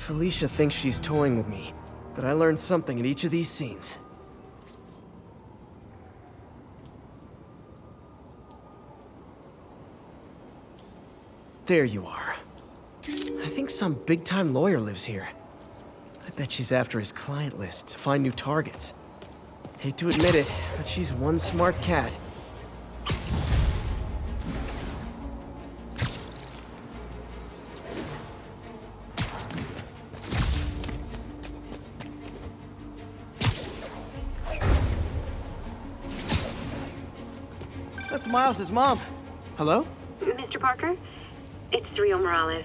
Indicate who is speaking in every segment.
Speaker 1: Felicia thinks she's toying with me, but I learned something in each of these scenes. There you are. I think some big-time lawyer lives here. I bet she's after his client list to find new targets. Hate to admit it, but she's one smart cat. That's Miles' mom. Hello?
Speaker 2: Mr. Parker? It's Rio Morales.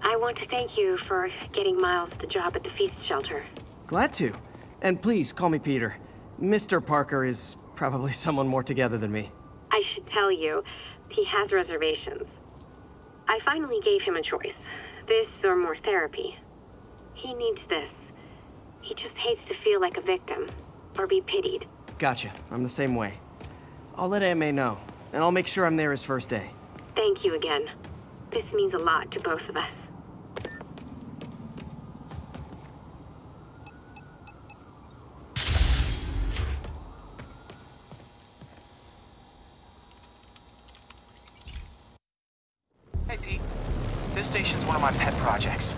Speaker 2: I want to thank you for getting Miles the job at the F.E.A.S.T shelter.
Speaker 1: Glad to. And please, call me Peter. Mr. Parker is probably someone more together than me.
Speaker 2: I should tell you, he has reservations. I finally gave him a choice. This or more therapy. He needs this. He just hates to feel like a victim, or be pitied.
Speaker 1: Gotcha. I'm the same way. I'll let A.M.A. know, and I'll make sure I'm there his first day.
Speaker 2: Thank you again. This means a lot to both of us.
Speaker 3: Hey, Pete. This station's one of my pet projects.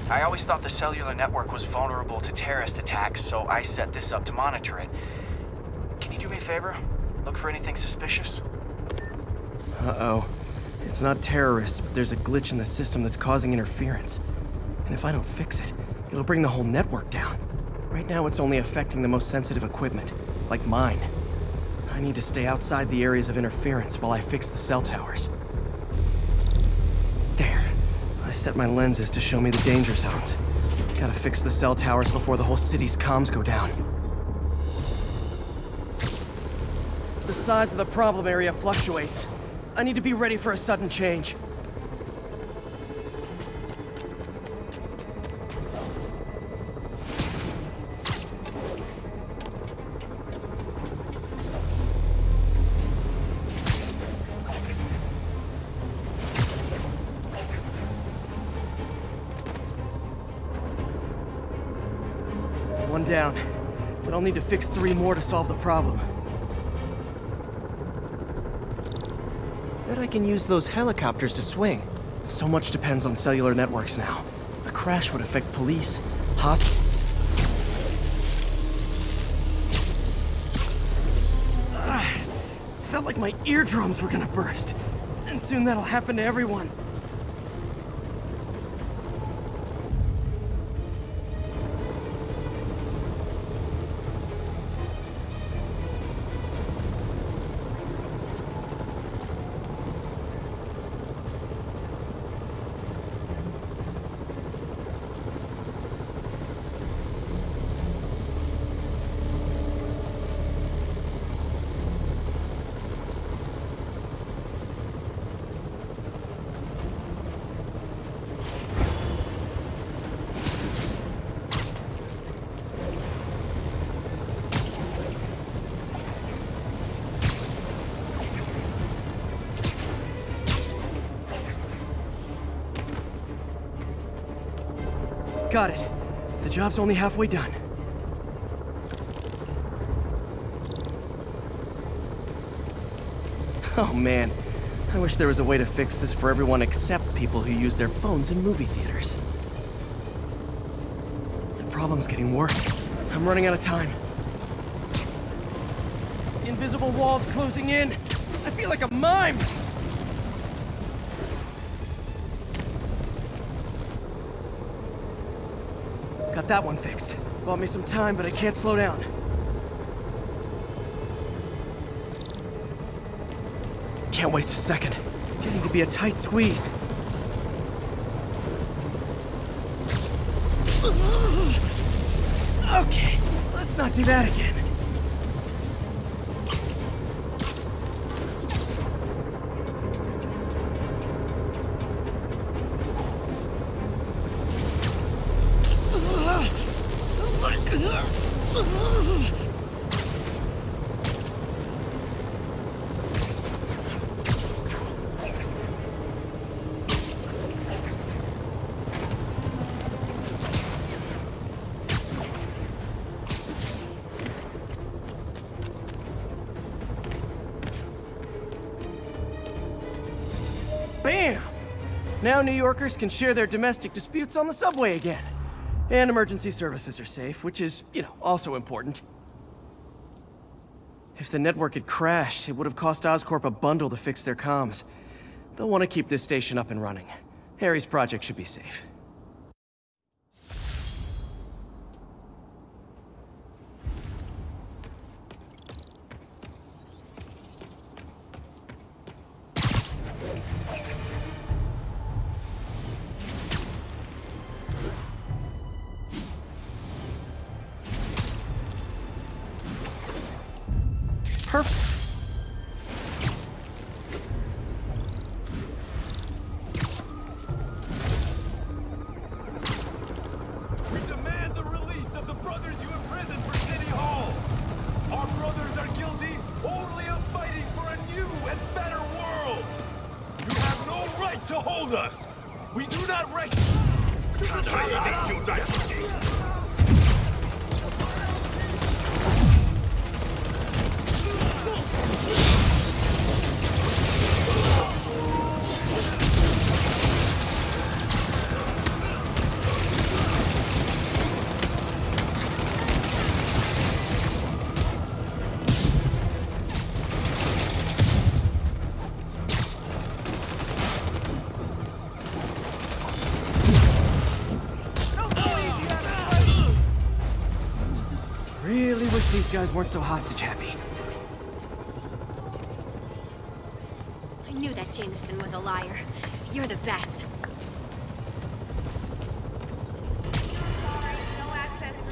Speaker 3: I always thought the cellular network was vulnerable to terrorist attacks, so I set this up to monitor it. Can you do me a favor? Look for anything suspicious?
Speaker 1: Uh-oh. It's not terrorists, but there's a glitch in the system that's causing interference. And if I don't fix it, it'll bring the whole network down. Right now, it's only affecting the most sensitive equipment, like mine. I need to stay outside the areas of interference while I fix the cell towers. There. I set my lenses to show me the danger zones. Gotta fix the cell towers before the whole city's comms go down. The size of the problem area fluctuates. I need to be ready for a sudden change. One down, but I'll need to fix 3 more to solve the problem. Bet I can use those helicopters to swing. So much depends on cellular networks now. A crash would affect police, hospitals. Felt like my eardrums were gonna burst. And soon that'll happen to everyone. Got it. The job's only halfway done. Oh man, I wish there was a way to fix this for everyone except people who use their phones in movie theaters. The problem's getting worse. I'm running out of time. Invisible walls closing in. I feel like a mime. Got that one fixed. Bought me some time, but I can't slow down. Can't waste a second. Getting to be a tight squeeze. Okay, let's not do that again. Bam! Now New Yorkers can share their domestic disputes on the subway again. And emergency services are safe, which is, also important. If the network had crashed, it would have cost Oscorp a bundle to fix their comms. They'll want to keep this station up and running. Harry's project should be safe. Perfect.
Speaker 4: We demand the release of the brothers you imprisoned for City Hall. Our brothers are guilty only of fighting for a new and better world. You have no right to hold us. We do not
Speaker 1: Really wish these guys weren't so hostage happy.
Speaker 5: I knew that Jameson was a liar. You're the best.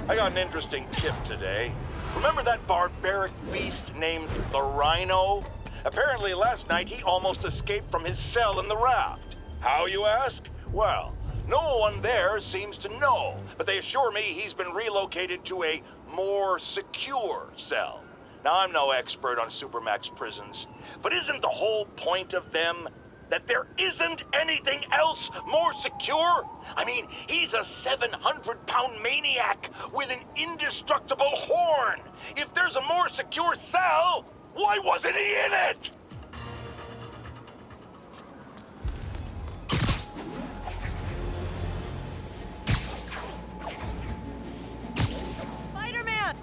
Speaker 4: I got an interesting tip today. Remember that barbaric beast named the Rhino? Apparently last night he almost escaped from his cell in the raft. How, you ask? Well, no one there seems to know, but they assure me he's been relocated to a more secure cell. Now, I'm no expert on Supermax prisons, but isn't the whole point of them that there isn't anything else more secure? I mean, he's a 700-pound maniac with an indestructible horn. If there's a more secure cell, why wasn't he in it?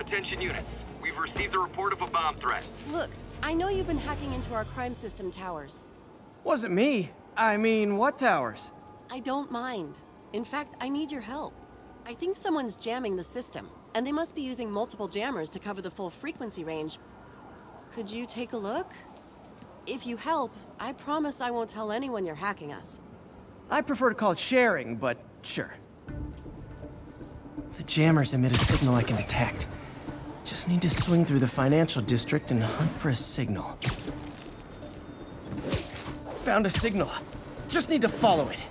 Speaker 6: Attention units. We've received a report of a bomb threat.
Speaker 7: Look, I know you've been hacking into our crime system towers.
Speaker 1: Wasn't me. I mean, what towers?
Speaker 7: I don't mind. In fact, I need your help. I think someone's jamming the system, and they must be using multiple jammers to cover the full frequency range. Could you take a look? If you help, I promise I won't tell anyone you're hacking us.
Speaker 1: I prefer to call it sharing, but sure. The jammers emit a signal I can detect. Just need to swing through the financial district and hunt for a signal. Found a signal. Just need to follow it.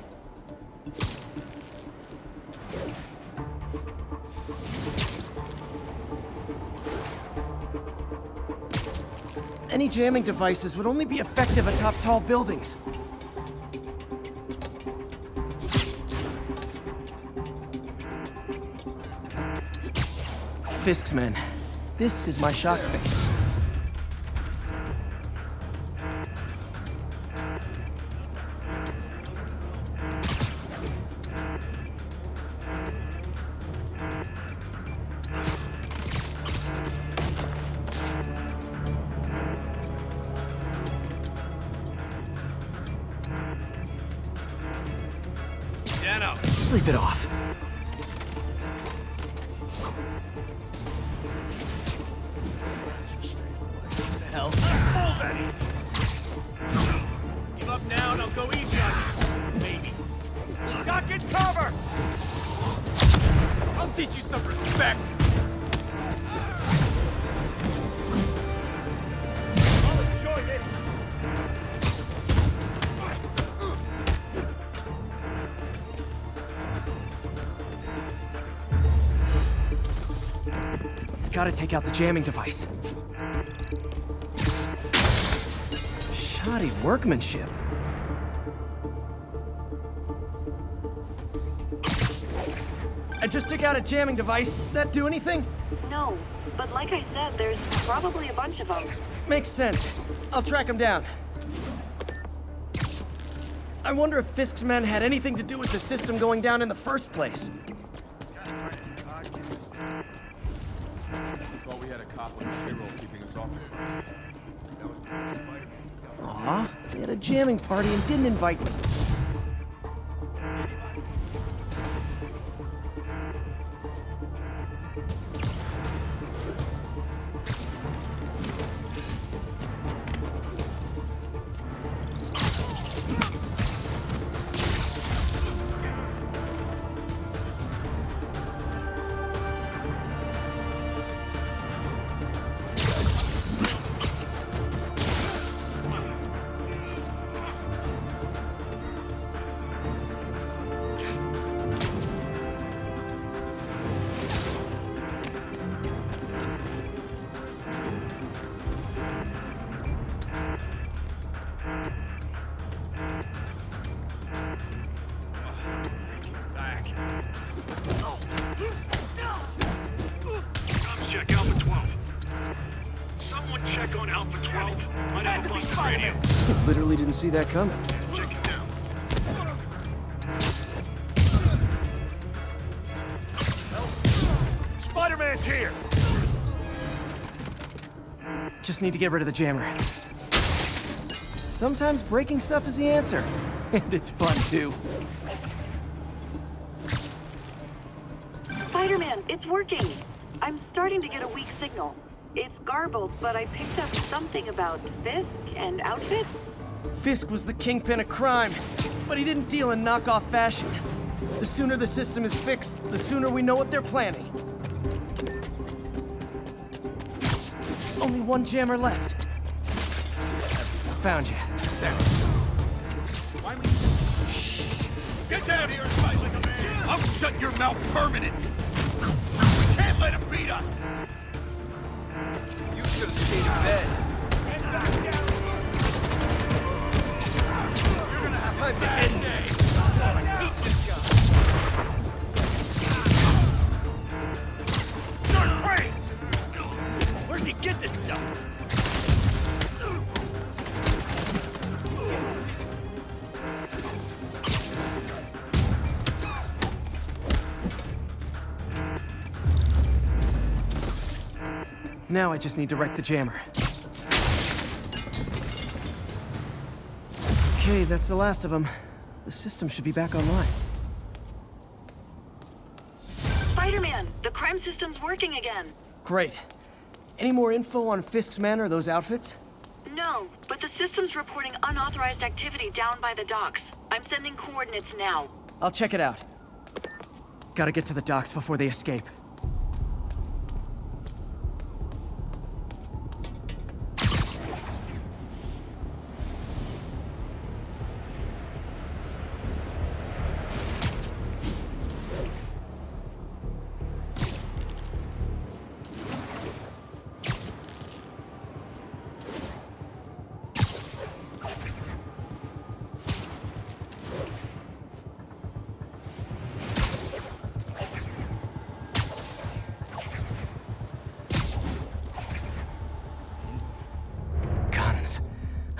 Speaker 1: Any jamming devices would only be effective atop tall buildings. Fisk's men. This is my shock face. Sleep it off.
Speaker 4: Hell, hold that easy.
Speaker 6: Give up now and I'll go easy on you, baby. Doc, get cover! I'll teach you some respect.
Speaker 4: I'll enjoy this.
Speaker 1: Gotta take out the jamming device. Shoddy workmanship. I just took out a jamming device. That do anything?
Speaker 2: No, but like I said, there's probably a bunch of them.
Speaker 1: Makes sense. I'll track him down. I wonder if Fisk's men had anything to do with the system going down in the first place.
Speaker 8: Thought we had a cop on the payroll keeping us off the
Speaker 1: Aw, they had a jamming party and didn't invite me. Literally didn't see that coming.
Speaker 6: Spider-Man's here!
Speaker 1: Just need to get rid of the jammer. Sometimes breaking stuff is the answer. And it's fun, too.
Speaker 2: Spider-Man, it's working. I'm starting to get a weak signal. It's garbled, but I picked up something about Fisk and outfits.
Speaker 1: Fisk was the kingpin of crime, but he didn't deal in knockoff fashion. The sooner the system is fixed, the sooner we know what they're planning. Only one jammer left. Found you. There.
Speaker 6: Get down here and fight like a man! I'll shut your mouth permanent! We can't let him beat us!
Speaker 3: You should have stayed in bed.
Speaker 6: Get back down here! You're gonna have time to end day! I hate this guy! Start praying! Where's he get this stuff?
Speaker 1: Now I just need to wreck the jammer. Okay, that's the last of them. The system should be back online.
Speaker 2: Spider-Man, the crime system's working again.
Speaker 1: Great. Any more info on Fisk's men or those outfits?
Speaker 2: No, but the system's reporting unauthorized activity down by the docks. I'm sending coordinates now.
Speaker 1: I'll check it out. Gotta get to the docks before they escape.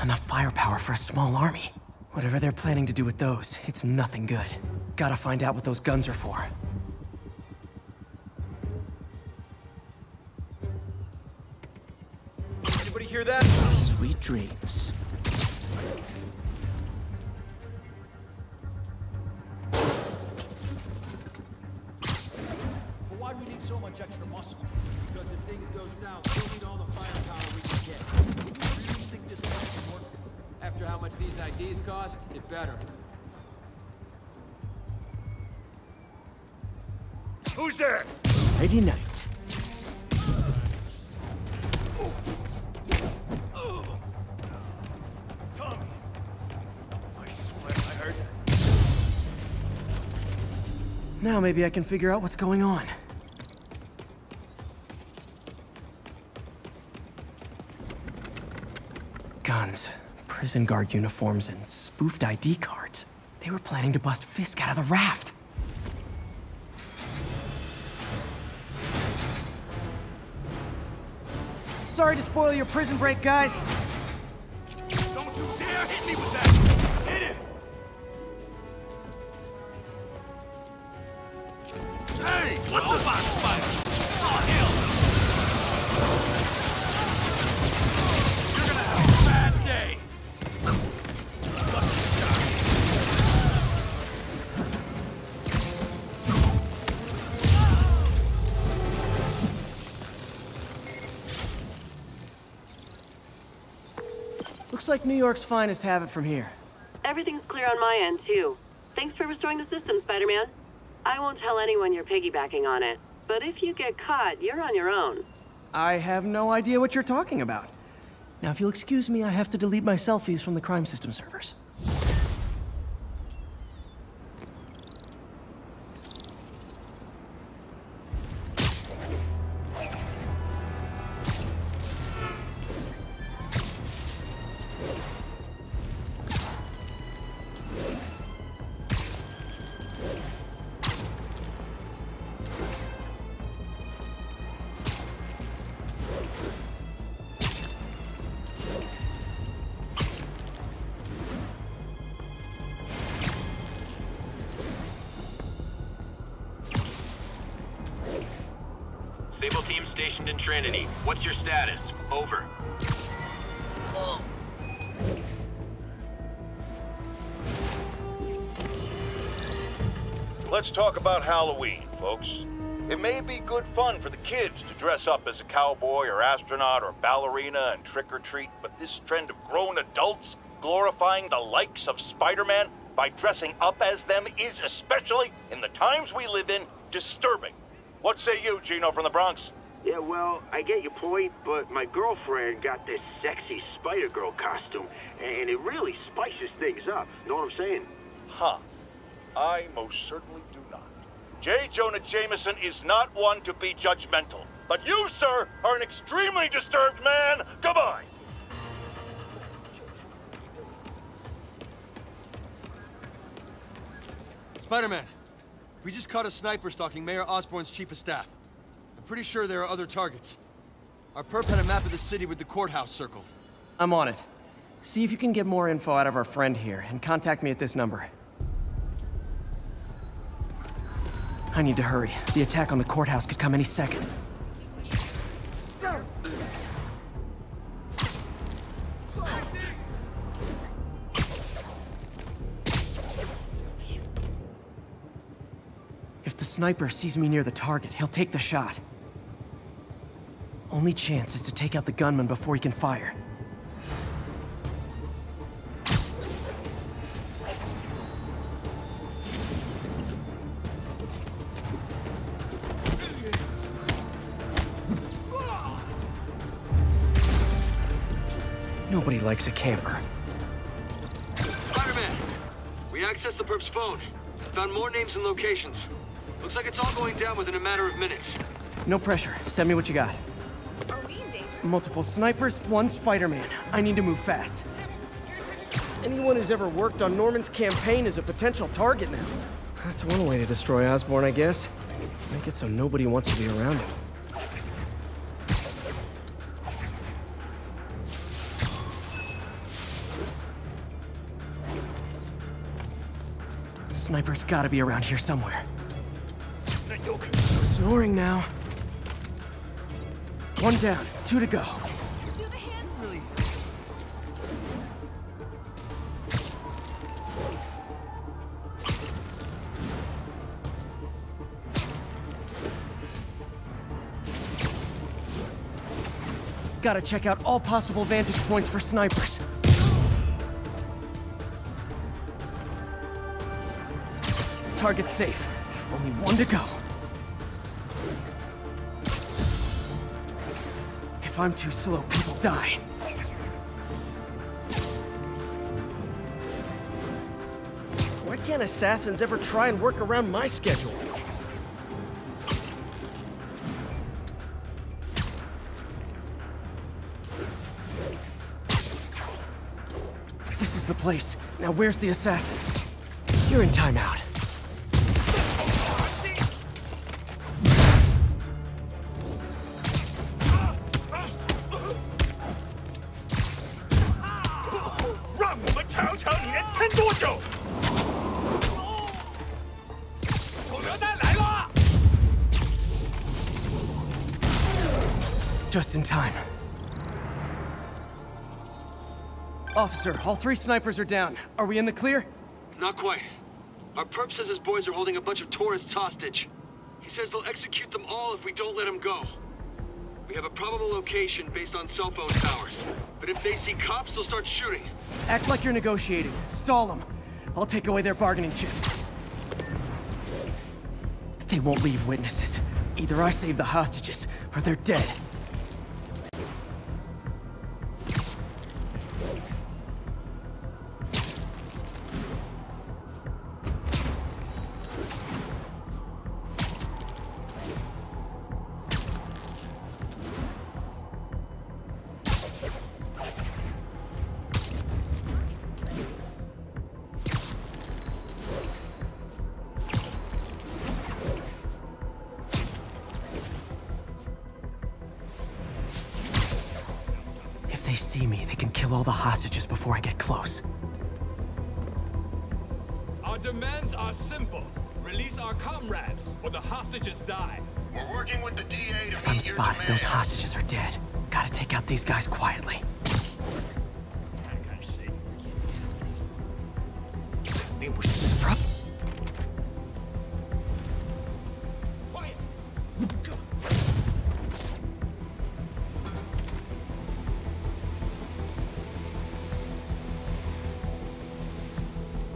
Speaker 1: Enough firepower for a small army. Whatever they're planning to do with those, it's nothing good. Gotta find out what those guns are for.
Speaker 3: Anybody hear that?
Speaker 1: Sweet dreams.
Speaker 9: But why do we need so much extra muscle? Because if things go south, we'll need all the firepower we can get. Would you really think this plan can work? After how much these IDs cost, it better.
Speaker 6: Who's there?
Speaker 1: Nighty night.
Speaker 6: Tommy. I swear I heard.
Speaker 1: Now maybe I can figure out what's going on. Guns, prison guard uniforms, and spoofed ID cards. They were planning to bust Fisk out of the raft. Sorry to spoil your prison break, guys.
Speaker 6: Don't you dare hit me with that! Hit him!
Speaker 1: Looks like New York's finest have it from here.
Speaker 7: Everything's clear on my end, too. Thanks for restoring the system, Spider-Man. I won't tell anyone you're piggybacking on it, but if you get caught, you're on your own.
Speaker 1: I have no idea what you're talking about. Now, if you'll excuse me, I have to delete my selfies from the crime system servers.
Speaker 10: Sable team stationed in Trinity. What's your status? Over.
Speaker 4: Let's talk about Halloween, folks. It may be good fun for the kids to dress up as a cowboy or astronaut or ballerina and trick-or-treat, but this trend of grown adults glorifying the likes of Spider-Man by dressing up as them is, especially in the times we live in, disturbing. What say you, Gino from the Bronx?
Speaker 11: Yeah, well, I get your point, but my girlfriend got this sexy Spider-Girl costume, and it really spices things up. Know what I'm saying?
Speaker 4: Huh. I most certainly do not. J. Jonah Jameson is not one to be judgmental. But you, sir, are an extremely disturbed man. Goodbye.
Speaker 9: Spider-Man, we just caught a sniper stalking Mayor Osborn's chief of staff. I'm pretty sure there are other targets. Our perp had a map of the city with the courthouse circled.
Speaker 1: I'm on it. See if you can get more info out of our friend here, and contact me at this number. I need to hurry. The attack on the courthouse could come any second. If the sniper sees me near the target, he'll take the shot. Only chance is to take out the gunman before he can fire. Nobody likes a camper.
Speaker 12: Spider-Man! We accessed the perp's phone. Found more names and locations. Looks like it's all going down within a matter of minutes.
Speaker 1: No pressure. Send me what you got.
Speaker 5: Are we in danger?
Speaker 1: Multiple snipers, one Spider-Man. I need to move fast. Anyone who's ever worked on Norman's campaign is a potential target now. That's one way to destroy Osborn, I guess. Make it so nobody wants to be around him. Sniper's gotta be around here somewhere. Snoring now. One down, 2 to go.
Speaker 5: Do the hand.
Speaker 9: Really?
Speaker 1: Gotta check out all possible vantage points for snipers. Target's safe. Only 1 to go. If I'm too slow, people die. Why can't assassins ever try and work around my schedule? This is the place. Now where's the assassin? You're in timeout. Just in time. Officer, all 3 snipers are down. Are we in the clear?
Speaker 12: Not quite. Our perp says his boys are holding a bunch of tourists hostage. He says they'll execute them all if we don't let them go. We have a probable location based on cell phone towers. But if they see cops, they'll start shooting.
Speaker 1: Act like you're negotiating. Stall them. I'll take away their bargaining chips. They won't leave witnesses. Either I save the hostages, or they're dead. If they see me, they can kill all the hostages before I get close.
Speaker 8: Our demands are simple. Release our comrades, or the hostages die.
Speaker 11: We're working with the DA to
Speaker 1: If I'm spotted, those hostages are dead. Gotta take out these guys quietly.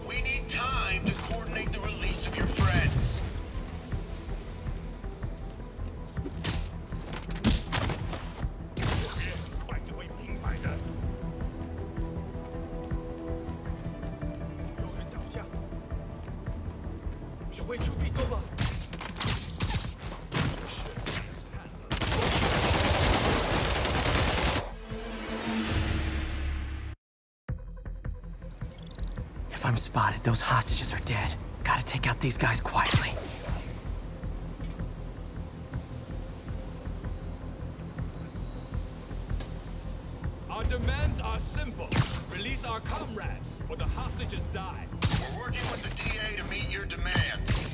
Speaker 11: We need time to coordinate the release of your friends.
Speaker 1: If I'm spotted, those hostages are dead. Gotta take out these guys quietly.
Speaker 8: Our demands are simple. Release our comrades, or the hostages die.
Speaker 11: We're working with the DA to meet your demands.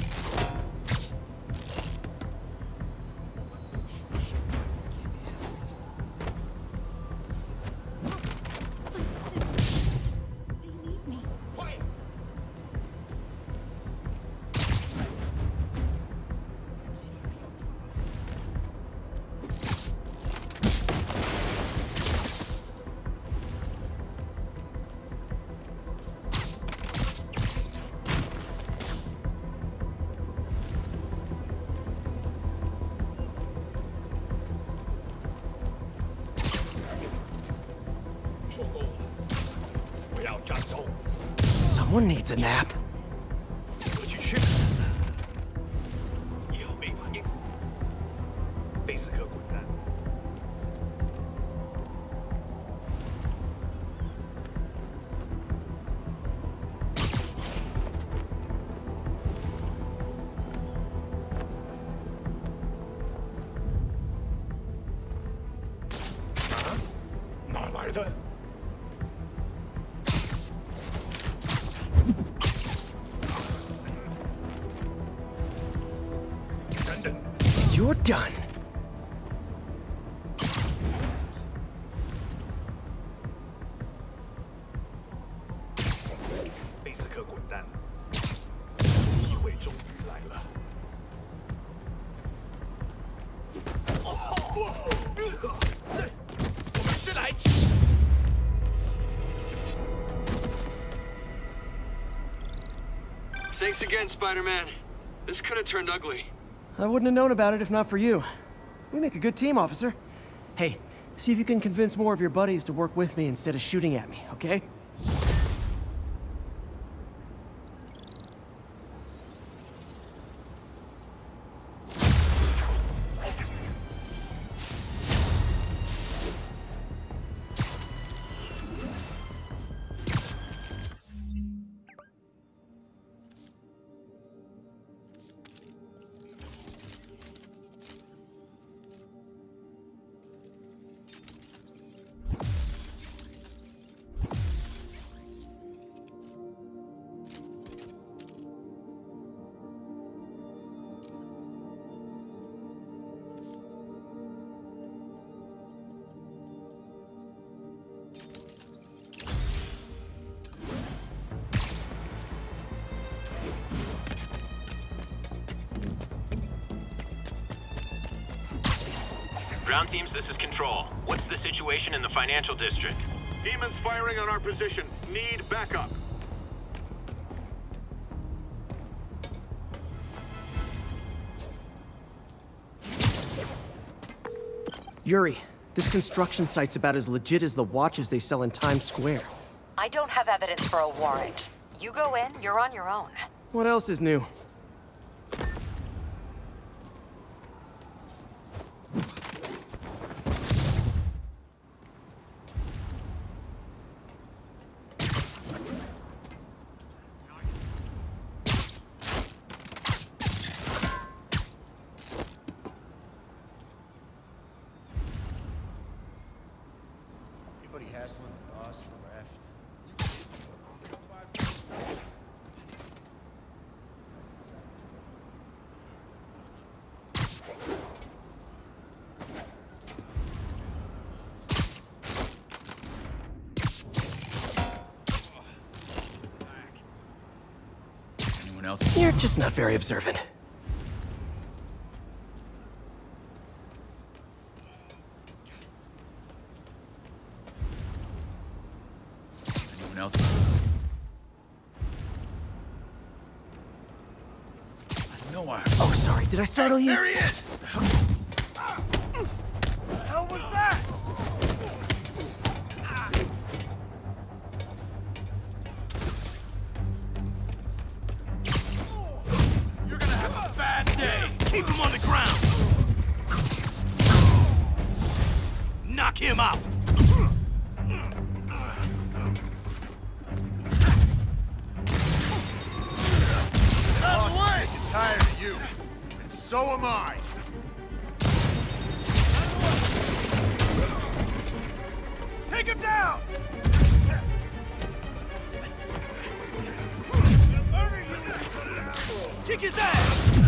Speaker 1: Someone needs a nap. You're done.
Speaker 12: Thanks again, Spider-Man. This could have turned ugly.
Speaker 1: I wouldn't have known about it if not for you. We make a good team, officer. Hey, see if you can convince more of your buddies to work with me instead of shooting at me, okay?
Speaker 10: Ground teams, this is Control. What's the situation in the financial district?
Speaker 11: Demons firing on our position. Need backup.
Speaker 1: Yuri, this construction site's about as legit as the watches they sell in Times Square.
Speaker 13: I don't have evidence for a warrant. You go in, you're on your own.
Speaker 1: What else is new? You're just not very observant.
Speaker 14: Anyone else? No,
Speaker 1: Oh, sorry. Did I startle you?
Speaker 14: There he is!
Speaker 6: The hell was that?
Speaker 14: You're gonna have a bad day! Keep him on the ground! Knock him out!
Speaker 6: Out of the way! I'm tired of you. And so am I. Take him down!
Speaker 14: Kick his ass!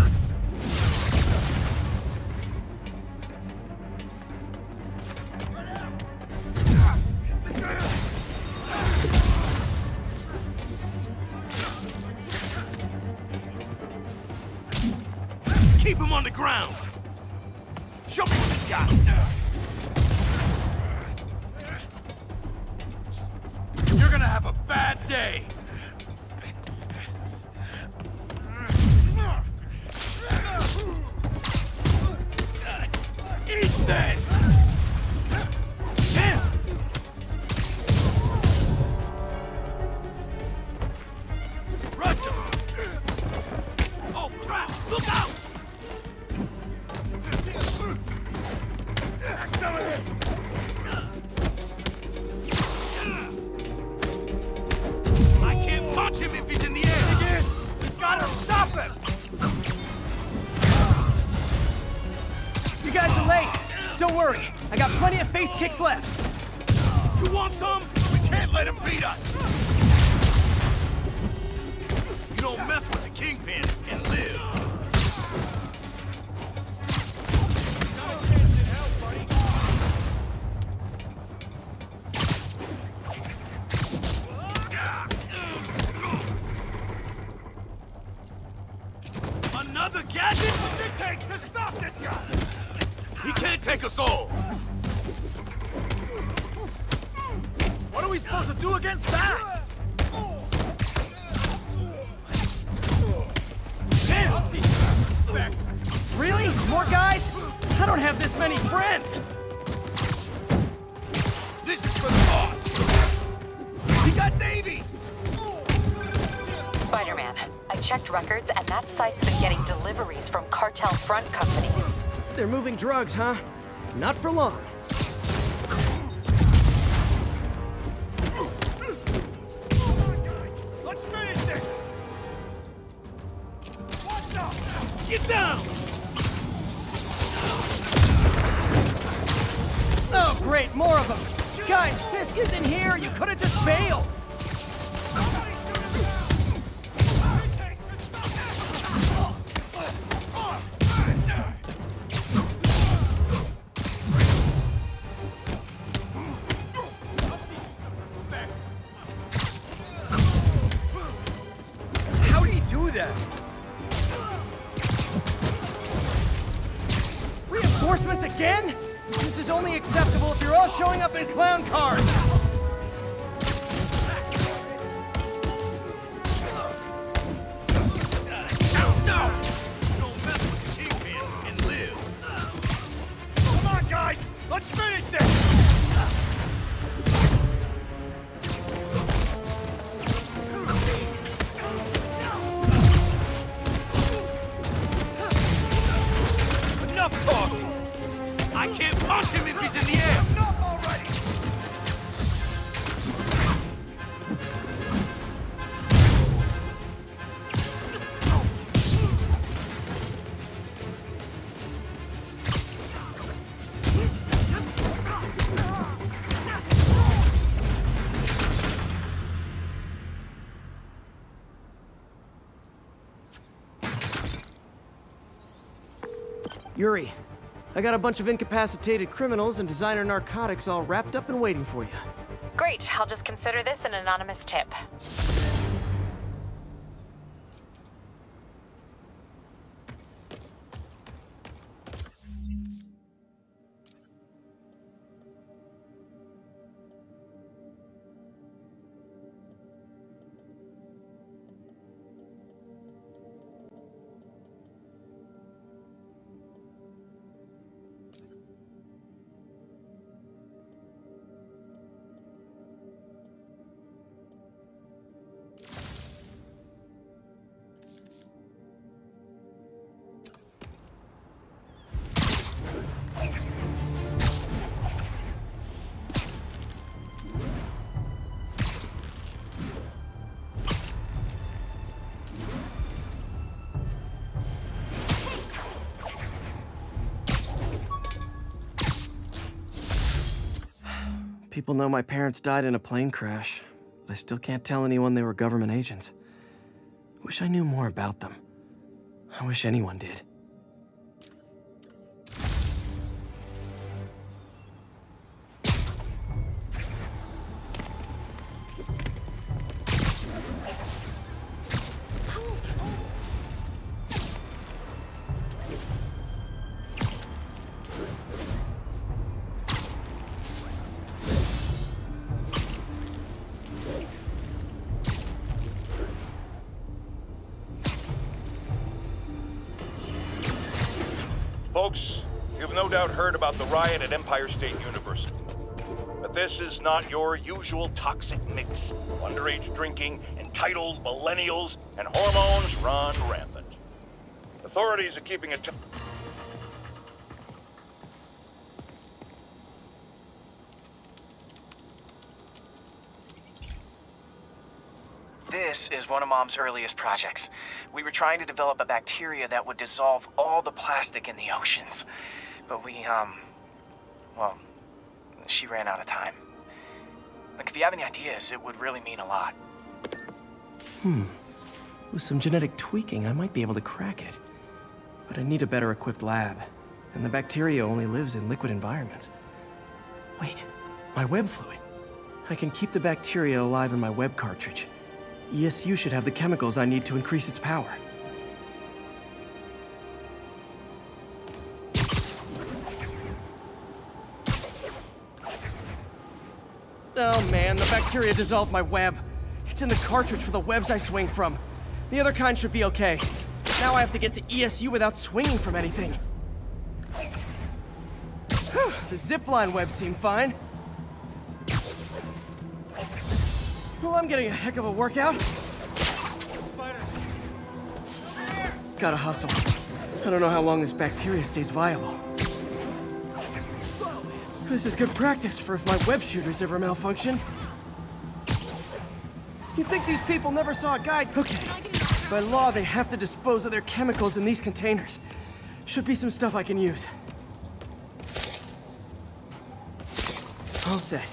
Speaker 14: Keep him on the ground! Show me what you got! You're gonna have a bad day! Eat that! Rush him! Oh crap! Look out! Some of this! I can't punch him if he's in the air!
Speaker 6: You gotta stop him!
Speaker 1: You guys are late. Don't worry. I got plenty of face kicks left.
Speaker 14: You want some? We can't let him beat us! You don't mess with the Kingpin and live! Another gadget? What's it take to stop this guy? He can't take us all!
Speaker 6: What are we supposed to do against that?
Speaker 1: Really? More guys? I don't have this many friends.
Speaker 14: This is for the cause! We got Davey!
Speaker 13: Spider-Man, I checked records and that site's been getting deliveries from cartel front companies.
Speaker 1: They're moving drugs, huh? Not for long.
Speaker 6: Let's finish this! Watch out!
Speaker 14: Get down!
Speaker 1: Oh, great, more of them. Guys, Fisk is in here. You could have just bailed.
Speaker 6: How do you do that?
Speaker 1: Reinforcements again? is only acceptable if you're all showing up in clown cars!
Speaker 14: Let's finish this! Enough talking! I can't punch him if he's in the air! Enough already!
Speaker 1: Yuri, I got a bunch of incapacitated criminals and designer narcotics all wrapped up and waiting for you.
Speaker 13: Great, I'll just consider this an anonymous tip.
Speaker 1: People know my parents died in a plane crash, but I still can't tell anyone they were government agents. Wish I knew more about them. I wish anyone did.
Speaker 4: Folks, you've no doubt heard about the riot at Empire State University. But this is not your usual toxic mix. Underage drinking, entitled millennials, and hormones run rampant. Authorities are keeping a
Speaker 3: This is one of Mom's earliest projects. We were trying to develop a bacteria that would dissolve all the plastic in the oceans. But well, she ran out of time. Like, if you have any ideas, it would really mean a lot.
Speaker 1: With some genetic tweaking, I might be able to crack it. But I need a better equipped lab. And the bacteria only lives in liquid environments. Wait, my web fluid. I can keep the bacteria alive in my web cartridge. ESU should have the chemicals I need to increase its power. Oh man, the bacteria dissolved my web. It's in the cartridge for the webs I swing from. The other kind should be okay. Now I have to get to ESU without swinging from anything. The zipline webs seem fine. Well, I'm getting a heck of a workout. Gotta hustle. I don't know how long this bacteria stays viable. This is good practice for if my web shooters ever malfunction. You'd think these people never saw a guide. Okay, by law they have to dispose of their chemicals in these containers. Should be some stuff I can use. All set.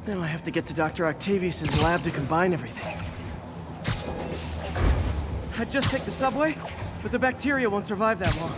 Speaker 1: Now I have to get to Dr. Octavios' lab to combine everything. I'd just take the subway, but the bacteria won't survive that long.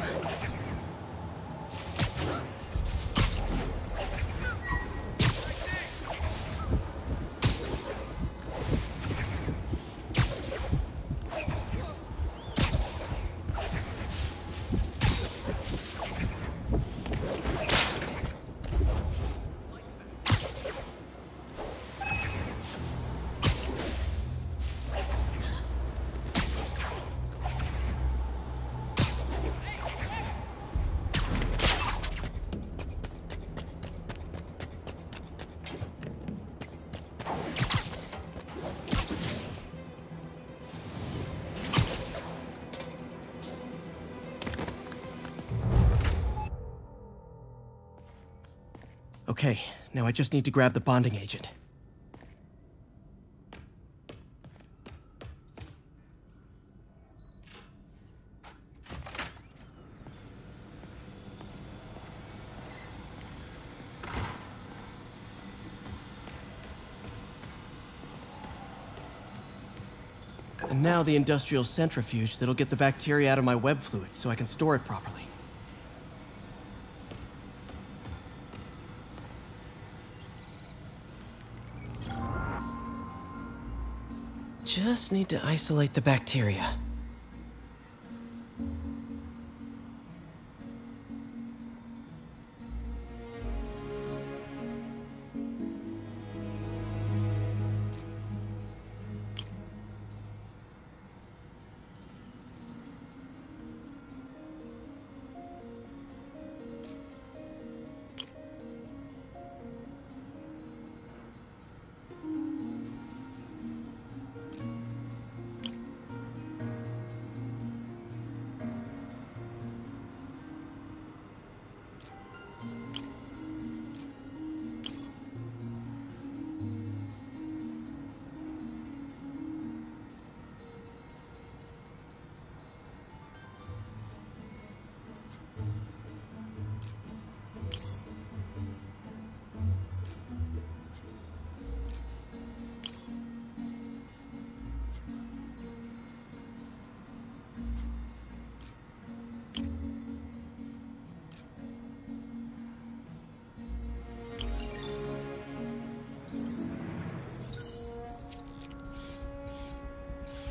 Speaker 1: Okay, now I just need to grab the bonding agent. And now the industrial centrifuge that'll get the bacteria out of my web fluid so I can store it properly. Just need to isolate the bacteria.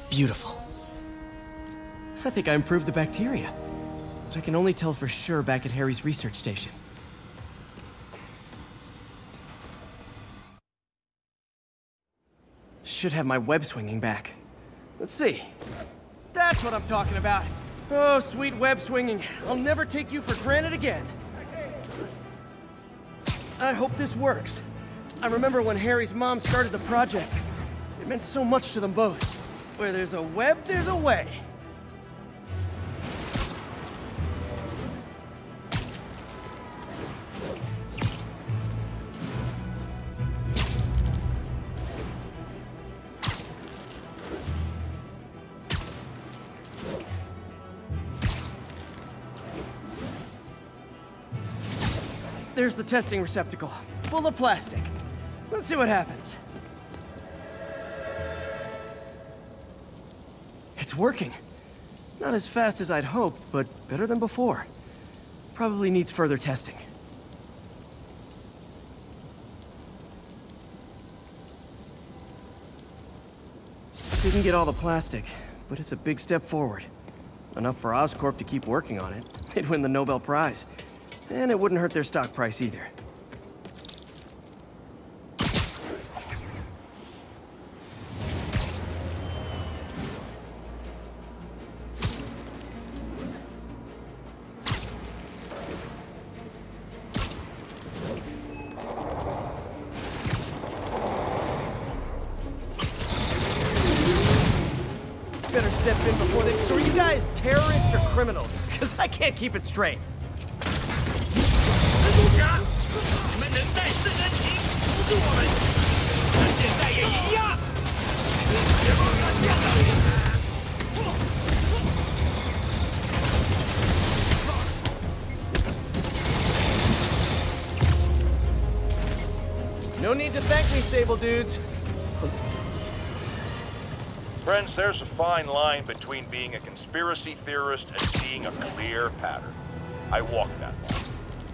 Speaker 1: Beautiful. I think I improved the bacteria, but I can only tell for sure back at Harry's research station. Should have my web swinging back. Let's see. That's what I'm talking about. Oh, sweet web swinging. I'll never take you for granted again. I hope this works. I remember when Harry's mom started the project. It meant so much to them both. Where there's a web, there's a way. There's the testing receptacle, full of plastic. Let's see what happens. It's working. Not as fast as I'd hoped, but better than before. Probably needs further testing. Didn't get all the plastic, but it's a big step forward. Enough for Oscorp to keep working on it. They'd win the Nobel Prize. And it wouldn't hurt their stock price either. Better step in before they... So are you guys terrorists or criminals? Because I can't keep it straight. No need to thank me, stable dudes.
Speaker 4: Friends, there's a fine line between being a conspiracy theorist and seeing a clear pattern. I walk that line,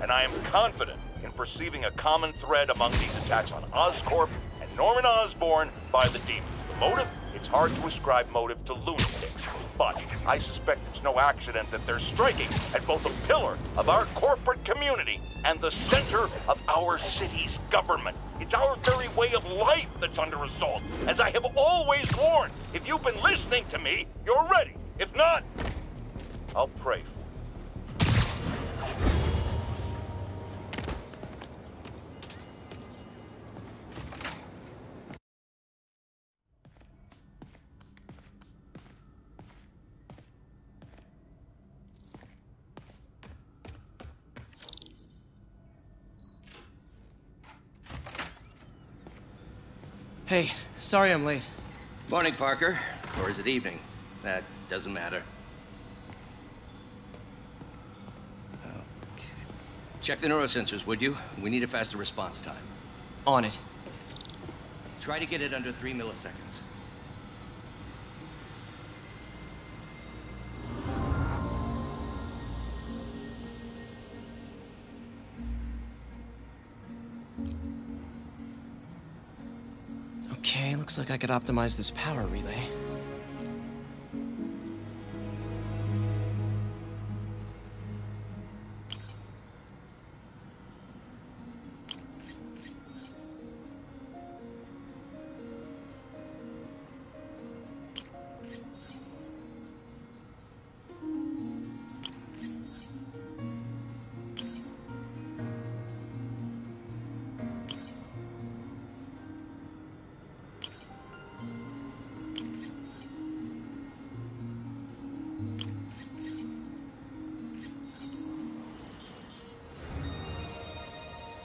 Speaker 4: and I am confident in perceiving a common thread among these attacks on Oscorp and Norman Osborn by the demons. The motive? It's hard to ascribe motive to lunatics, but I suspect it's no accident that they're striking at both a pillar of our corporate community and the center of our city's government. It's our very way of life that's under assault. As I have always warned, if you've been listening to me, you're ready. If not, I'll pray for you.
Speaker 1: Hey, sorry I'm late.
Speaker 15: Morning, Parker. Or is it evening? That doesn't matter. Okay. Check the neurosensors, would you? We need a faster response time.
Speaker 1: On it.
Speaker 15: Try to get it under 3 milliseconds.
Speaker 1: Okay, looks like I could optimize this power relay.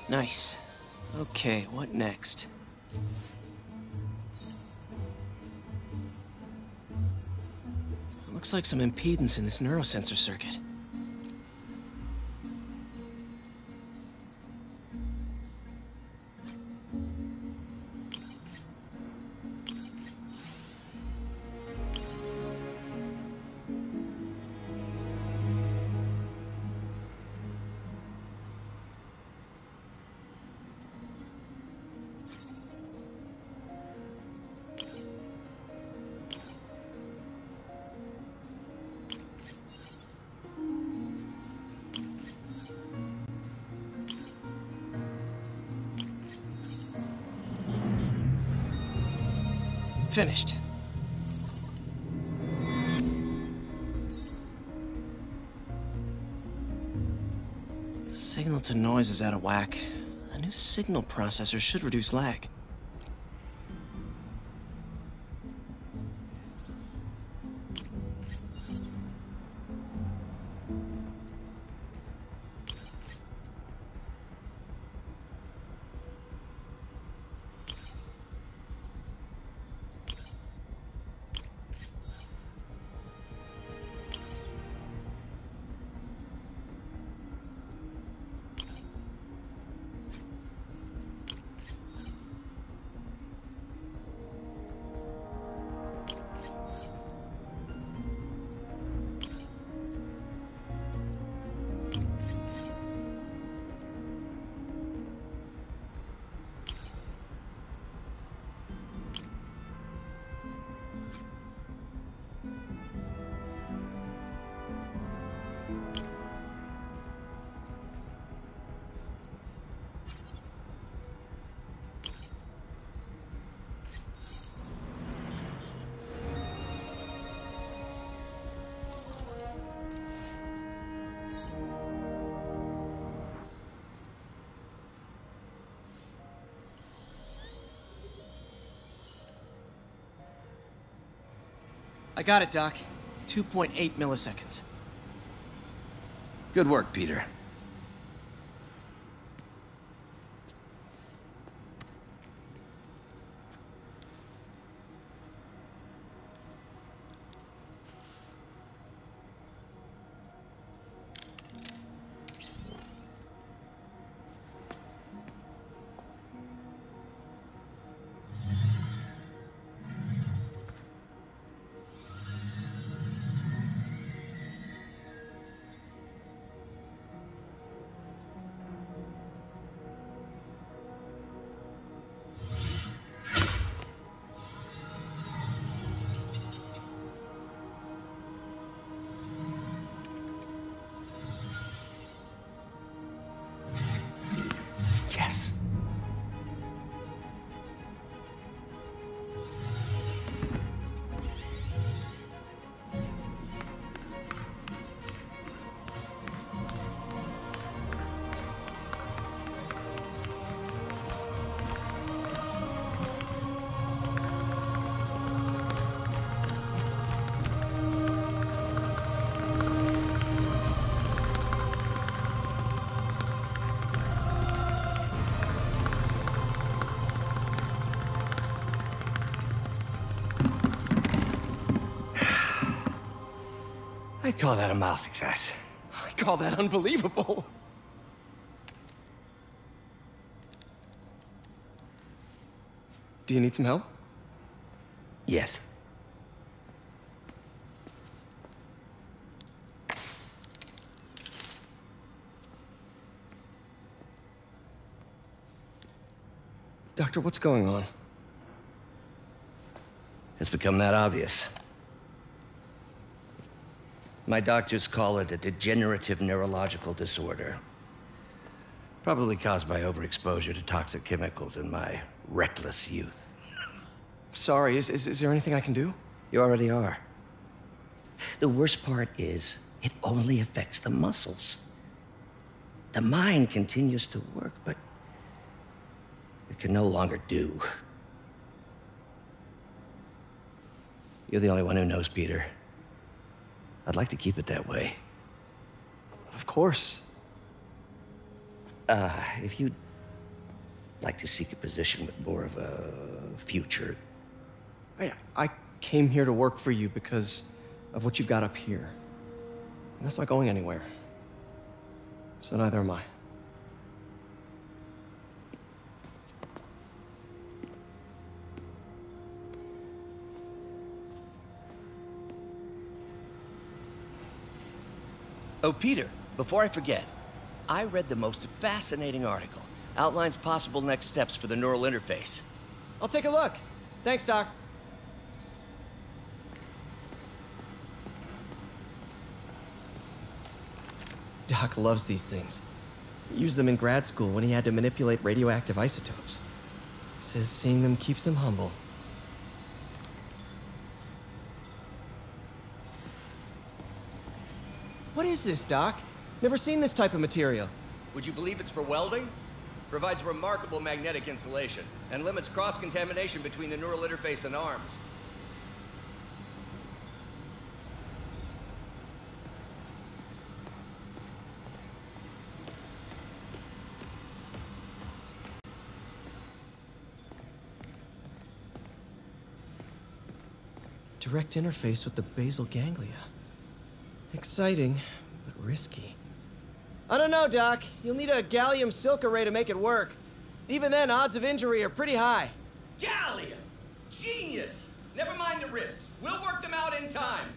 Speaker 1: Nice. Okay, what next? Looks like some impedance in this neurosensor circuit. Finished. Signal to noise is out of whack. A new signal processor should reduce lag. I got it, Doc. 2.8 milliseconds.
Speaker 15: Good work, Peter. I'd call that a mild success.
Speaker 1: I call that unbelievable. Do you need some help?
Speaker 15: Yes.
Speaker 1: Doctor, what's going on?
Speaker 15: It's become that obvious. My doctors call it a degenerative neurological disorder. Probably caused by overexposure to toxic chemicals in my reckless youth.
Speaker 1: Sorry, is there anything I can do?
Speaker 15: You already are. The worst part is, it only affects the muscles. The mind continues to work, but it can no longer do. You're the only one who knows, Peter. I'd like to keep it that way.
Speaker 1: Of course.
Speaker 15: If you'd like to seek a position with more of a future.
Speaker 1: I came here to work for you because of what you've got up here. And that's not going anywhere. So neither am I.
Speaker 15: Oh, Peter, before I forget, I read the most fascinating article. Outlines possible next steps for the neural interface.
Speaker 1: I'll take a look. Thanks, Doc. Doc loves these things. He used them in grad school when he had to manipulate radioactive isotopes. Says seeing them keeps him humble. What is this, Doc? Never seen this type of material.
Speaker 15: Would you believe it's for welding? Provides remarkable magnetic insulation and limits cross-contamination between the neural interface and arms.
Speaker 1: Direct interface with the basal ganglia. Exciting, but risky. I don't know, Doc. You'll need a gallium silk array to make it work. Even then, odds of injury are pretty high.
Speaker 15: Gallium! Genius! Never mind the risks. We'll work them out in time.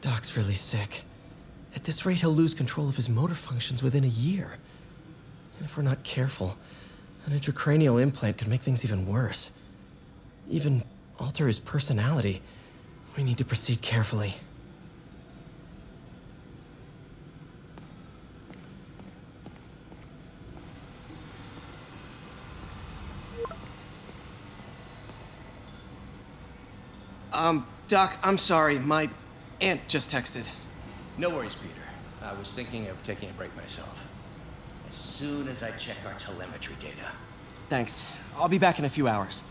Speaker 1: Doc's really sick. At this rate, he'll lose control of his motor functions within a year. And if we're not careful, an intracranial implant could make things even worse. Even alter his personality. We need to proceed carefully. Doc, I'm sorry. My aunt just texted.
Speaker 15: No worries, Peter. I was thinking of taking a break myself. As soon as I check our telemetry data.
Speaker 1: Thanks. I'll be back in a few hours.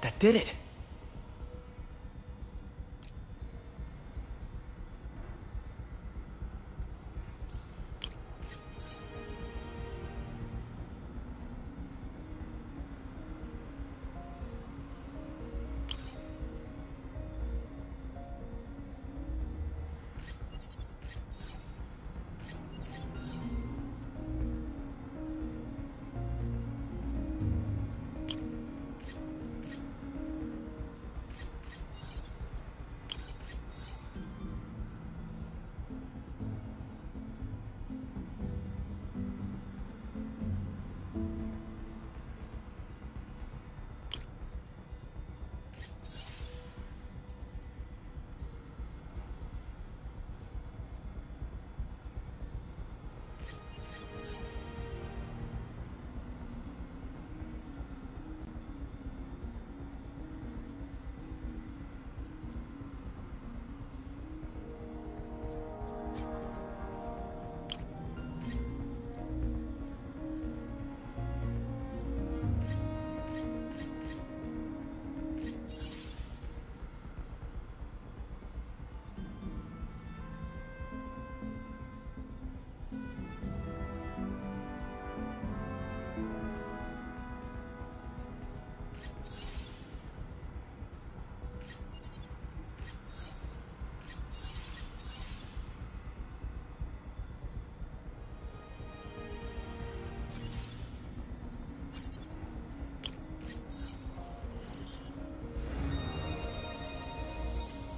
Speaker 1: That did it.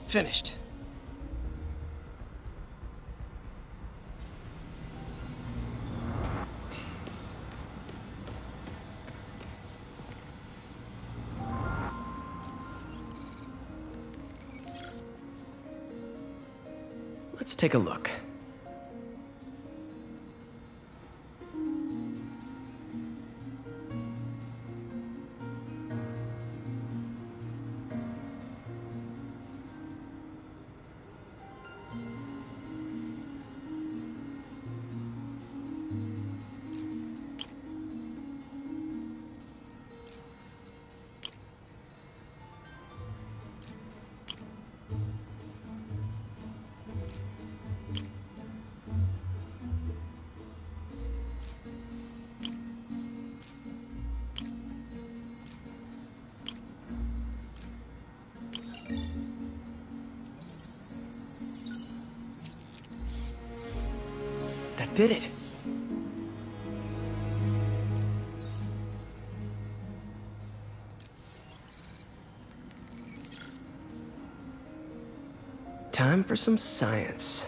Speaker 1: Finished. Let's take a look. That did it. Time for some science.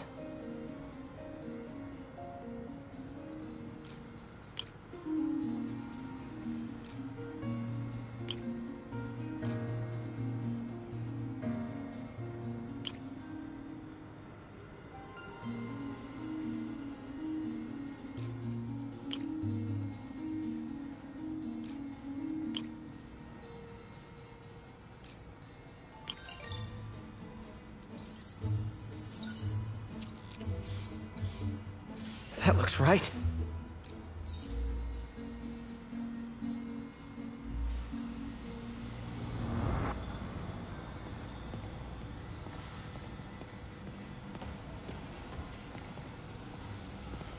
Speaker 1: That looks right.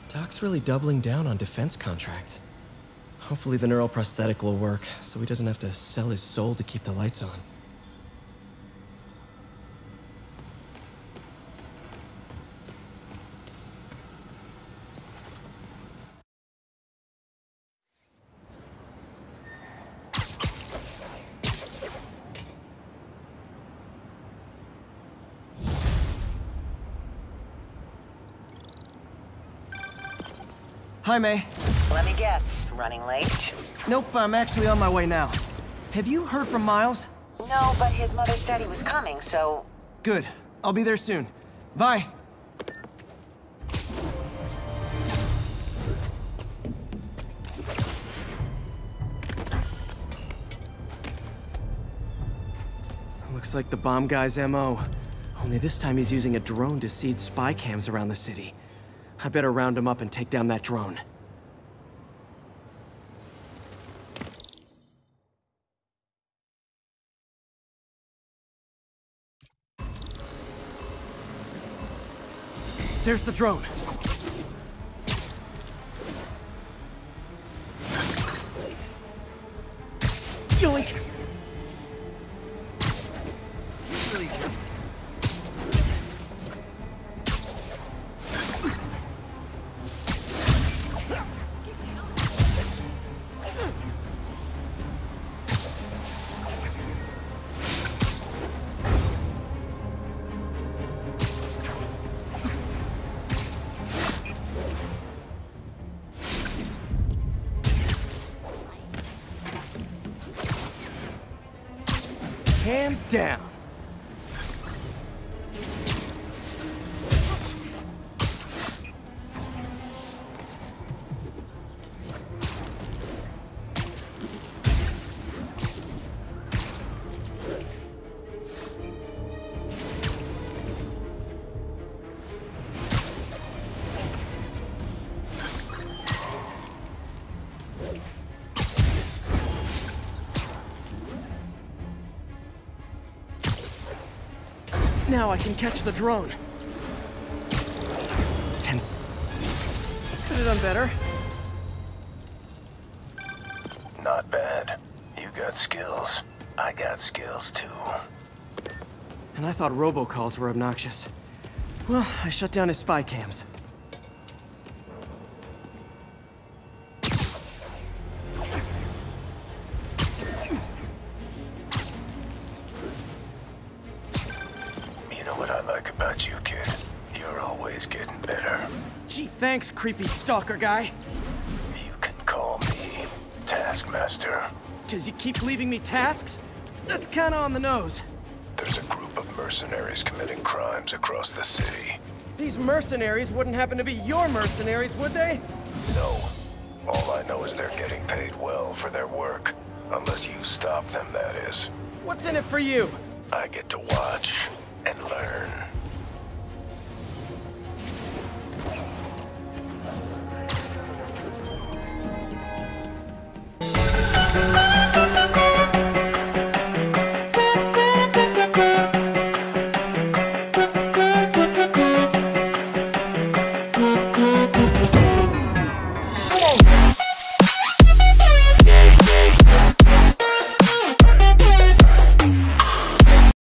Speaker 1: Doc's really doubling down on defense contracts. Hopefully the neural prosthetic will work, so he doesn't have to sell his soul to keep the lights on. Hi, May.
Speaker 16: Let me guess, running late?
Speaker 1: Nope, I'm actually on my way now. Have you heard from Miles?
Speaker 16: No, but his mother said he was coming, so...
Speaker 1: Good. I'll be there soon. Bye. Looks like the bomb guy's MO. Only this time he's using a drone to seed spy cams around the city. I better round him up and take down that drone. There's the drone. Yoink! Hand down. Now I can catch the drone. 10. Could have done better.
Speaker 17: Not bad. You got skills. I got skills too.
Speaker 1: And I thought robocalls were obnoxious. Well, I shut down his spy cams. Gee, thanks, creepy stalker guy.
Speaker 17: You can call me Taskmaster.
Speaker 1: 'Cause you keep leaving me tasks? That's kinda on the nose.
Speaker 17: There's a group of mercenaries committing crimes across the city.
Speaker 1: These mercenaries wouldn't happen to be your mercenaries, would they?
Speaker 17: No. All I know is they're getting paid well for their work. Unless you stop them, that is.
Speaker 1: What's in it for you?
Speaker 17: I get to watch and learn.